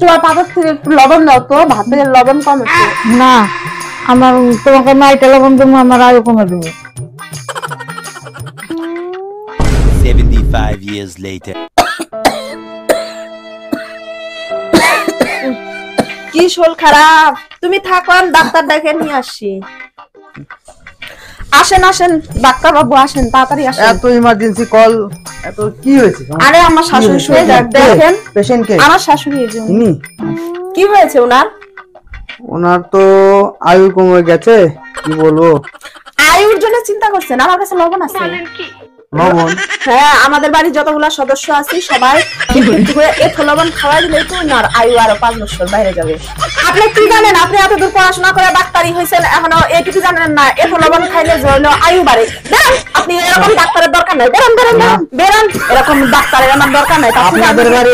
তোমার পাপের থেকে একটু লবণ দাও তো, ভাতের লবণ কম আছে। না, আমার তোমাকে নাইটা লবণ দেবো, আমার আয়ু কমে দেবো। 75 years later. কি শরীর খারাপ, তুমি থাকো, আমি ডাক্তার ডেকে নিয়ে আসি। আসেন আসেন ডাক্তার বাবু, আসেন তাড়াতাড়ি আসেন। এত ইমার্জেন্সি কল, এত কি হয়েছে? আরে আমার শাশুড়ি শুয়ে যাক, দেখেন পেশেন্ট কে? আমার শাশুড়ি। এই জন্য ইনি? কি হয়েছে ওনার? ওনার তো আয়ু কমে গেছে, কি বলবো। আয়ুর জন্য চিন্তা করছেন? আমার কাছে লবণ আছে। লবণ? হ্যাঁ, আমাদের বাড়ির যতগুলা সদস্য আছে সবাই একটু লবণ খাওয়াই দিলে তো ওনার আয়ু আরো 5 বছর বাইরে যাবে। আপনি কি জানেন? আপনি এতদূর পড়াশোনা করে ডাক্তারি হয়েছেন, এখনো এইটুকু জানেন না একটু লবণ খাইলে হলো আয়ু বাড়ে? বেরান, আপনি এরকম ডাক্তারের দরকার নাই, বেরান বেরান বেরান বেরান, এরকম ডাক্তারের আমার দরকার নাই। আপনাদের বাড়ি